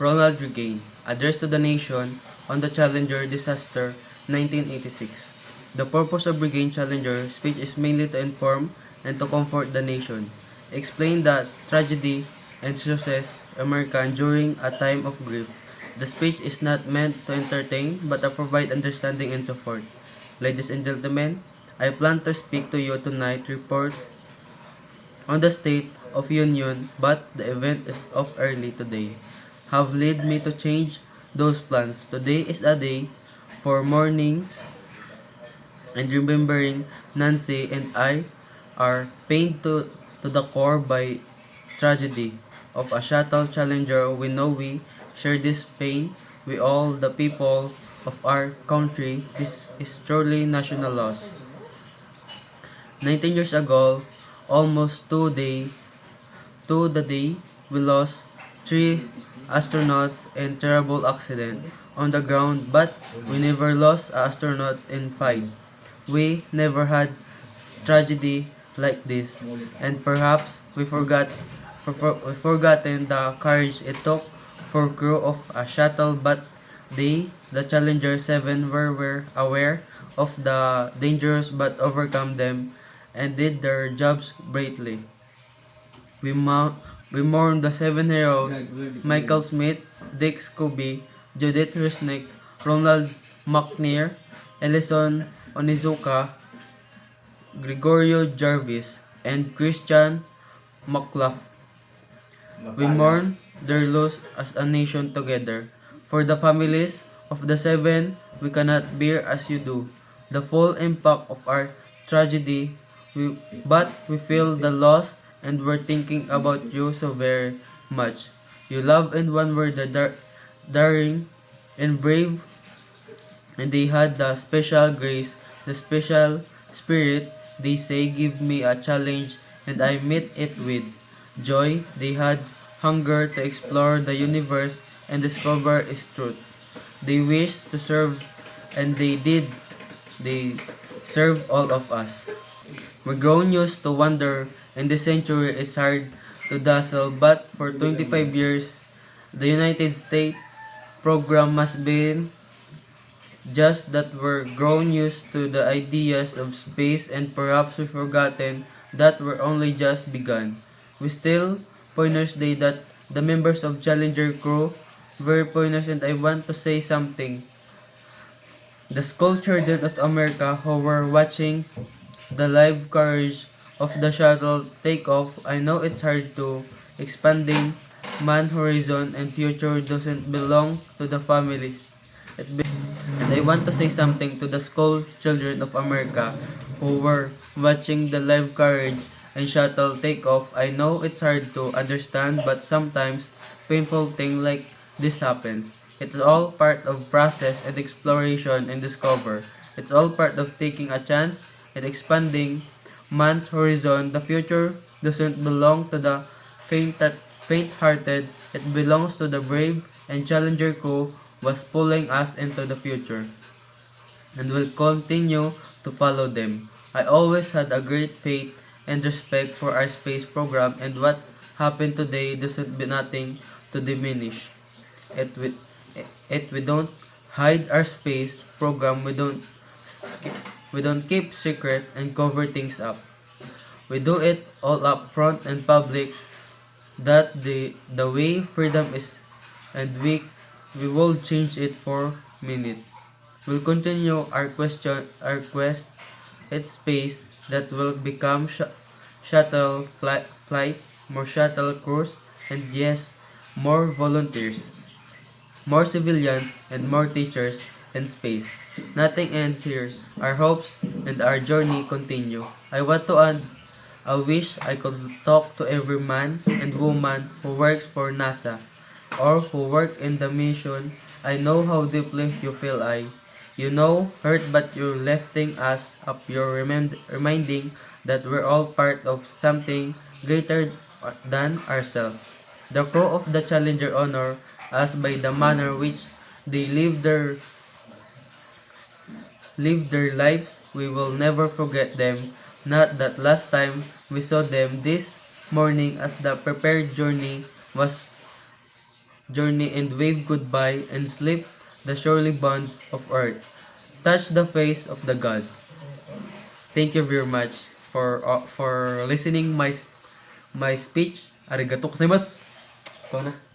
Ronald Reagan, Address to the Nation on the Challenger Disaster, 1986. The purpose of Reagan Challenger speech is mainly to inform and to comfort the nation, explain the tragedy and success American during a time of grief. The speech is not meant to entertain but to provide understanding and support. Ladies and gentlemen, I plan to speak to you tonight report on the State of Union, but the event is of early today have led me to change those plans. Today is a day for mourning and remembering. Nancy and I are pained to the core by tragedy of a shuttle challenger. We know we share this pain with all the people of our country. This is truly national loss. 19 years ago, almost to the day, we lost three astronauts in terrible accident on the ground, but we never lost an astronaut in fight. We never had tragedy like this, and perhaps we forgotten the courage it took for crew of a shuttle, but the Challenger 7 were aware of the dangers but overcome them and did their jobs bravely. We, mo- we mourn the seven heroes: Michael Smith, Dick Scobie, Judith Resnick, Ronald McNair, Ellison Onizuka, Gregorio Jarvis, and Christian McLaughlin. We mourn their loss as a nation together. For the families of the seven, we cannot bear as you do the full impact of our tragedy, but we feel the loss and we're thinking about you so very much. You love and one were the daring and brave, and they had the special grace, the special spirit. They say, give me a challenge, and I meet it with joy. They had hunger to explore the universe and discover its truth. They wished to serve, and they did. They served all of us. We're grown used to wonder, and this century is hard to dazzle, but for 25 years, the United States program must be just that we're grown used to the ideas of space, and perhaps we've forgotten that we're only just begun. We still pointers day that the members of Challenger crew very pointers, and I want to say something. The school children of America who were watching the live coverage of the shuttle take off. I know it's hard to expanding man horizon and future doesn't belong to the family. And I want to say something to the school children of America who were watching the live coverage and shuttle take off. I know it's hard to understand, but sometimes painful thing like this happens. It's all part of process and exploration and discover. It's all part of taking a chance and expanding man's horizon. The future doesn't belong to the faint-hearted. It belongs to the brave, and Challenger crew was pulling us into the future and will continue to follow them. I always had a great faith and respect for our space program, and what happened today doesn't be nothing to diminish it. We don't hide our space program. We don't keep secret and cover things up. We do it all up front and public. That the way freedom is, and we will change it for minute. We'll continue our quest at space that will become flight, more shuttle crews, and yes, more volunteers, more civilians, and more teachers in space. Nothing ends here. Our hopes and our journey continue. I want to add, I wish I could talk to every man and woman who works for NASA or who work in the mission. I know how deeply you feel. You know, hurt, but you're lifting us up. You're reminding that we're all part of something greater than ourselves. The crew of the Challenger honor us by the manner which they live their lives. We will never forget them. Not that last time we saw them this morning as the prepared journey was journey and wave goodbye and slip the surely bonds of earth. Touch the face of the God. Thank you very much for listening my speech. Arigato gozaimasu. Ito na.